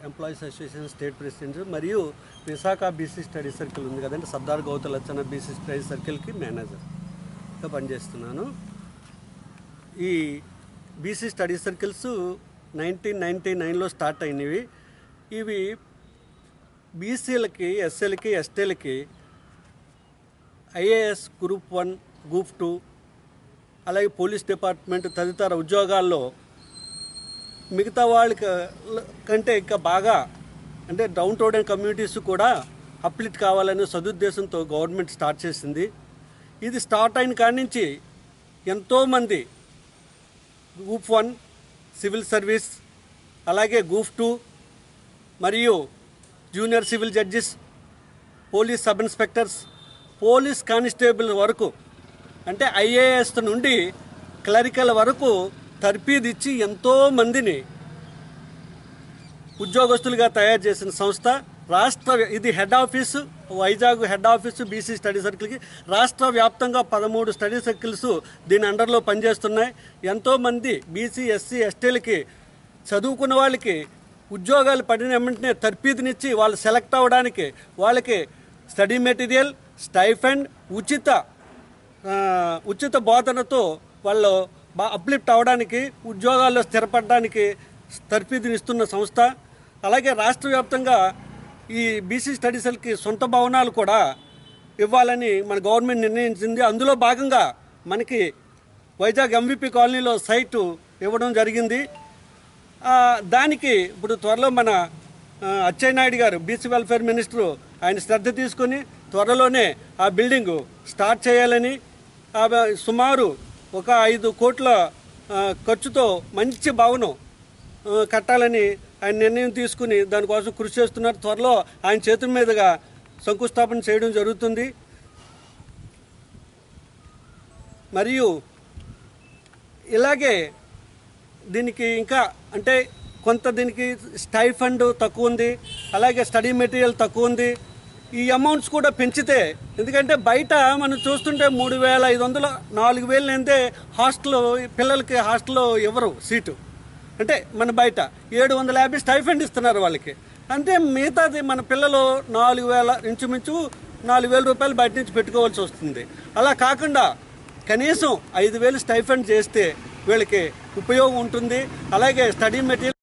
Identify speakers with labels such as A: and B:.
A: Employees association state president మరియు Visakha BC study circle ఉంది కదండి, సర్దార్ గౌతలచ్చన్న బీసీ స్టడీ సర్కిల్కి మేనేజర్గా పనిచేస్తున్నాను. ఈ బీసీ స్టడీ సర్కిల్స్ 1999లో స్టార్ట్ అయినవి. ఇవి బీసీలకి, ఎస్సీలకి, ఎస్టీలకి ఐఏఎస్ గ్రూప్ 1, గ్రూప్ 2 అలాగే పోలీస్ డిపార్ట్మెంట్ తదితర ఉద్యోగాల్లో మిగతా వాళ్ళకి కంటే ఇంకా బాగా అంటే డౌన్ టౌన్ కమ్యూనిటీస్ కూడా అప్లిట్ కావాలనే సదుద్దేశంతో గవర్నమెంట్ స్టార్ట్ చేసింది. ఇది స్టార్ట్ అయిన కాడి నుంచి ఎంతోమంది గ్రూప్ 1 సివిల్ సర్వీస్, అలాగే గ్రూప్ 2 మరియు junior civil judges, police sub inspectors, police constable వరకు అంటే ఐఏఎస్ నుండి క్లరికల్ వరకు తర్ఫీదిచ్చి ఎంతోమందిని ఉద్యోగస్తులుగా తయారు చేసిన సంస్థ ఇది head office Vizag head office BC study సర్కిల్కి. రాష్ట్ర వ్యాప్తంగా 13 స్టడీ సర్కిల్స్ దీని అండర్లో పనిచేస్తున్నాయి. ఎంతోమంది బీసీ, ఎస్సీ, ఎస్టీలకి చదువుకున్న వాళ్ళకి ఉద్యోగాలు పడిన వెంటనే తర్ఫీదునిచ్చి వాళ్ళు సెలెక్ట్ అవ్వడానికి వాళ్ళకి స్టడీ మెటీరియల్, స్టైఫండ్, ఉచిత బోధనతో వాళ్ళు అప్లిఫ్ట్ అవ్వడానికి, ఉద్యోగాల్లో స్థిరపడడానికి తర్ఫీదునిస్తున్న సంస్థ. అలాగే రాష్ట్ర వ్యాప్తంగా ఈ బీసీ స్టడీ సెల్కి సొంత భవనాలు కూడా ఇవ్వాలని మన గవర్నమెంట్ నిర్ణయించింది. అందులో భాగంగా మనకి వైజాగ్ ఎంవిపి కాలనీలో సైటు ఇవ్వడం జరిగింది. దానికి ఇప్పుడు త్వరలో మన అచ్చెన్నాయుడు గారు బీసీ వెల్ఫేర్ మినిస్టరు ఆయన శ్రద్ధ తీసుకొని త్వరలోనే ఆ బిల్డింగు స్టార్ట్ చేయాలని, సుమారు ఒక 5 కోట్ల ఖర్చుతో మంచి భవనం కట్టాలని ఆయన నిర్ణయం తీసుకుని దానికోసం కృషి చేస్తున్నారు. త్వరలో ఆయన చేతుల మీదుగా శంకుస్థాపన చేయడం జరుగుతుంది. మరియు ఇలాగే దీనికి ఇంకా అంటే కొంత దీనికి స్టైఫండ్ తక్కువ ఉంది, అలాగే స్టడీ మెటీరియల్ తక్కువ ఉంది. ఈ అమౌంట్స్ కూడా పెంచితే, ఎందుకంటే బయట మనం చూస్తుంటే 3,500, 4,000 లేదే హాస్టల్ పిల్లలకి హాస్టల్లో ఎవరు సీటు. అంటే మన బయట 750 స్టైఫండ్ ఇస్తున్నారు వాళ్ళకి. అంటే మిగతాది మన పిల్లలు 4,000 ఇంచుమించు 4,000 రూపాయలు బయట నుంచి పెట్టుకోవాల్సి వస్తుంది. అలా కాకుండా కనీసం 5,000 స్టైఫండ్ చేస్తే వీళ్ళకి ఉపయోగం ఉంటుంది. అలాగే స్టడీ మెటీరియల్